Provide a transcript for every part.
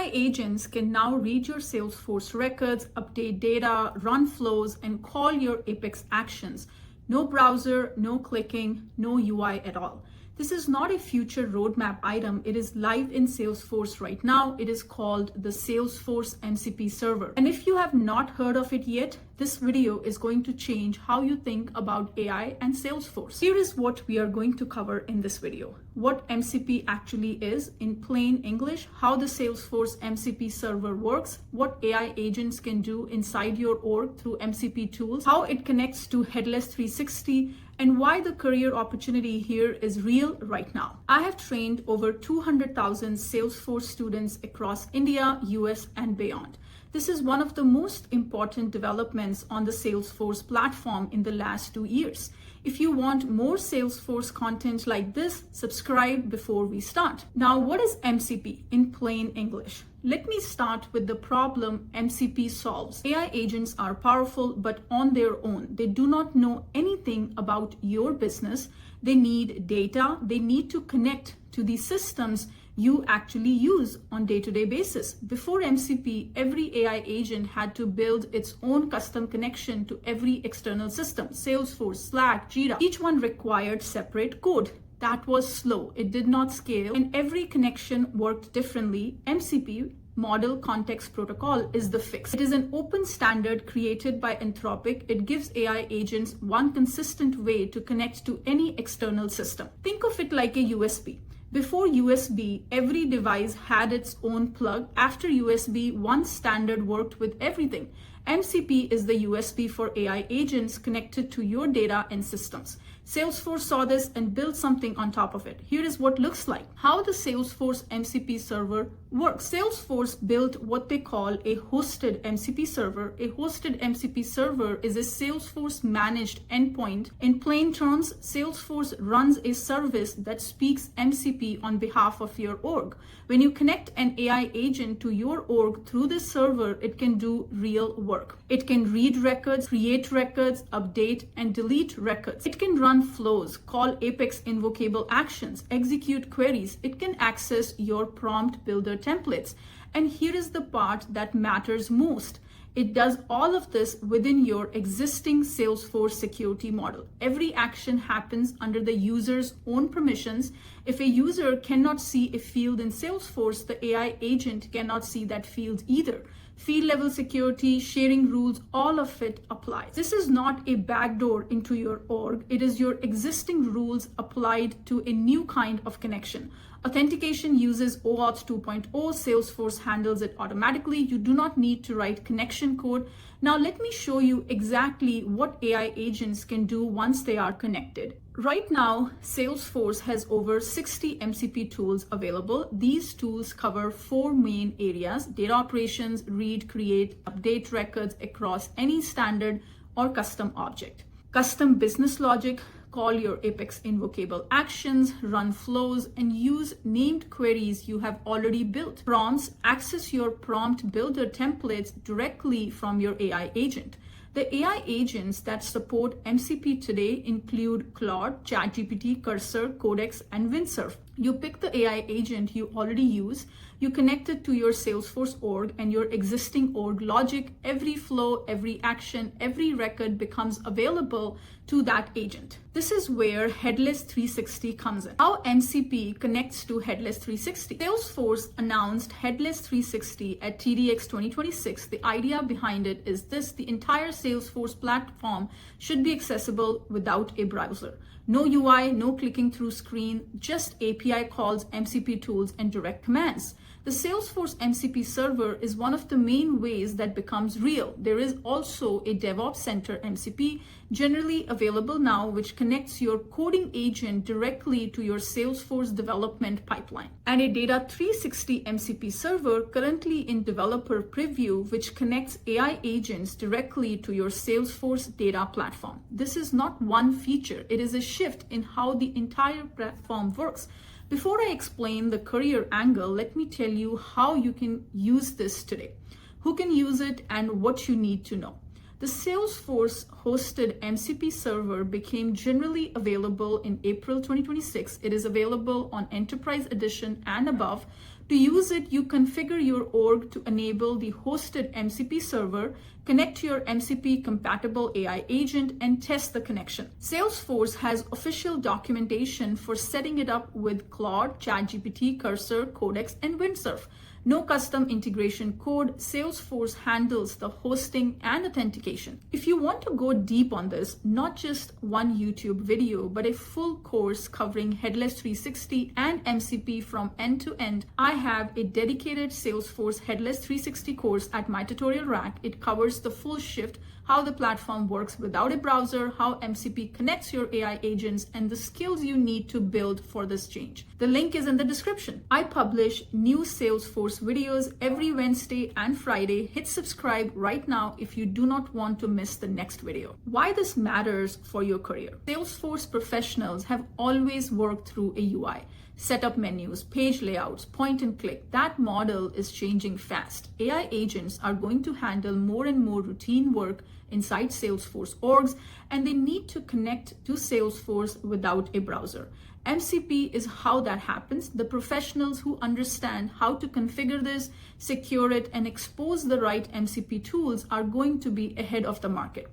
AI agents can now read your Salesforce records, update data, run flows, and call your Apex actions. No browser, no clicking, no UI at all. This is not a future roadmap item. It is live in Salesforce right now. It is called the Salesforce MCP Server. And if you have not heard of it yet, this video is going to change how you think about AI and Salesforce. Here is what we are going to cover in this video. What MCP actually is in plain English, how the Salesforce MCP Server works, what AI agents can do inside your org through MCP tools, how it connects to Headless 360, and why the career opportunity here is real right now. I have trained over 200,000 Salesforce students across India, US, and beyond. This is one of the most important developments on the Salesforce platform in the last 2 years. If you want more Salesforce content like this, subscribe before we start. Now, what is MCP in plain English? Let me start with the problem MCP solves. AI agents are powerful, but on their own. They do not know anything about your business. They need data. They need to connect to the systems you actually use on day-to-day basis. Before MCP, every AI agent had to build its own custom connection to every external system, Salesforce, Slack, Jira. Each one required separate code. That was slow. It did not scale, and every connection worked differently. MCP, Model Context Protocol, is the fix. It is an open standard created by Anthropic. It gives AI agents one consistent way to connect to any external system. Think of it like a USB. Before USB, every device had its own plug. After USB, one standard worked with everything. MCP is the USB for AI agents connected to your data and systems. Salesforce saw this and built something on top of it. Here is what it looks like. How the Salesforce MCP server works. Salesforce built what they call a hosted MCP server. A hosted MCP server is a Salesforce managed endpoint. In plain terms, Salesforce runs a service that speaks MCP on behalf of your org. When you connect an AI agent to your org through this server, it can do real work. It can read records, create records, update and delete records. It can run flows, call Apex invocable actions, execute queries. It can access your prompt builder templates. And here is the part that matters most. It does all of this within your existing Salesforce security model. Every action happens under the user's own permissions. If a user cannot see a field in Salesforce, the AI agent cannot see that field either. Field level security, sharing rules, all of it applies. This is not a backdoor into your org. It is your existing rules applied to a new kind of connection. Authentication uses OAuth 2.0. Salesforce handles it automatically. You do not need to write connection code. Now let me show you exactly what AI agents can do once they are connected. Right now, Salesforce has over 60 MCP tools available. These tools cover 4 main areas: data operations, read, create, update records across any standard or custom object. Custom business logic, call your Apex invocable actions, run flows, and use named queries you have already built. Prompts, access your prompt builder templates directly from your AI agent. The AI agents that support MCP today include Claude, ChatGPT, Cursor, Codex, and Windsurf. You pick the AI agent you already use, you connect it to your Salesforce org and your existing org logic. Every flow, every action, every record becomes available to that agent. This is where Headless 360 comes in. How MCP connects to Headless 360. Salesforce announced Headless 360 at TDX 2026. The idea behind it is this: the entire Salesforce platform should be accessible without a browser. No UI, no clicking through screen, just API calls, MCP tools, and direct commands. The Salesforce MCP server is one of the main ways that becomes real. There is also a DevOps Center MCP generally available now, which connects your coding agent directly to your Salesforce development pipeline. And a Data 360 MCP server currently in developer preview, which connects AI agents directly to your Salesforce data platform. This is not one feature. It is a shift in how the entire platform works. Before I explain the career angle, let me tell you how you can use this today, who can use it, and what you need to know. The Salesforce hosted MCP server became generally available in April 2026. It is available on Enterprise Edition and above. To use it, you configure your org to enable the hosted MCP server, connect to your MCP compatible AI agent, and test the connection. Salesforce has official documentation for setting it up with Claude, ChatGPT, Cursor, Codex, and Windsurf. No custom integration code. Salesforce handles the hosting and authentication. If you want to go deep on this, not just one YouTube video, but a full course covering Headless 360 and MCP from end to end, I have a dedicated Salesforce Headless 360 course at my tutorial rack. It covers the full shift, how the platform works without a browser, how MCP connects your AI agents, and the skills you need to build for this change. The link is in the description. I publish new Salesforce videos every Wednesday and Friday. Hit subscribe right now if you do not want to miss the next video. Why this matters for your career. Salesforce professionals have always worked through a UI. Setup menus, page layouts, point and click. That model is changing fast. AI agents are going to handle more and more routine work inside Salesforce orgs, and they need to connect to Salesforce without a browser. MCP is how that happens. The professionals who understand how to configure this, secure it, and expose the right MCP tools are going to be ahead of the market.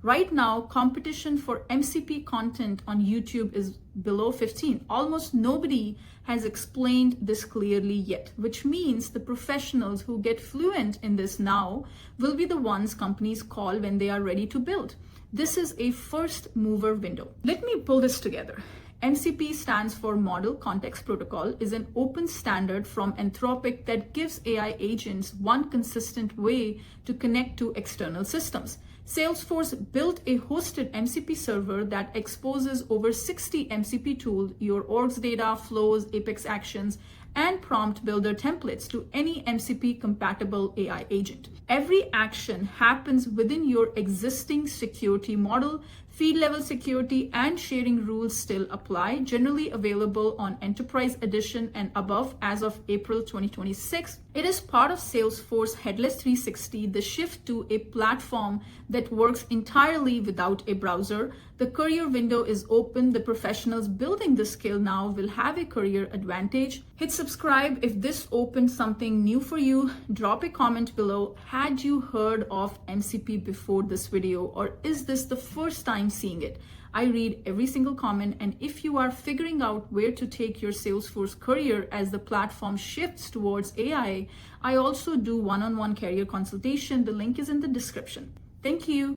Right now, competition for MCP content on YouTube is below 15. Almost nobody has explained this clearly yet, which means the professionals who get fluent in this now will be the ones companies call when they are ready to build. This is a first mover window. Let me pull this together. MCP stands for Model Context Protocol, is an open standard from Anthropic that gives AI agents one consistent way to connect to external systems. Salesforce built a hosted MCP server that exposes over 60 MCP tools, your org's data, flows, Apex actions, and prompt builder templates to any MCP compatible AI agent. Every action happens within your existing security model. Feed level security and sharing rules still apply, generally available on Enterprise Edition and above as of April 2026. It is part of Salesforce Headless 360, the shift to a platform that works entirely without a browser. The career window is open. The professionals building the skill now will have a career advantage. Hit subscribe if this opened something new for you. Drop a comment below. Had you heard of MCP before this video, or is this the first time seeing it? I read every single comment, and if you are figuring out where to take your Salesforce career as the platform shifts towards AI, I also do one-on-one career consultation. The link is in the description. Thank you.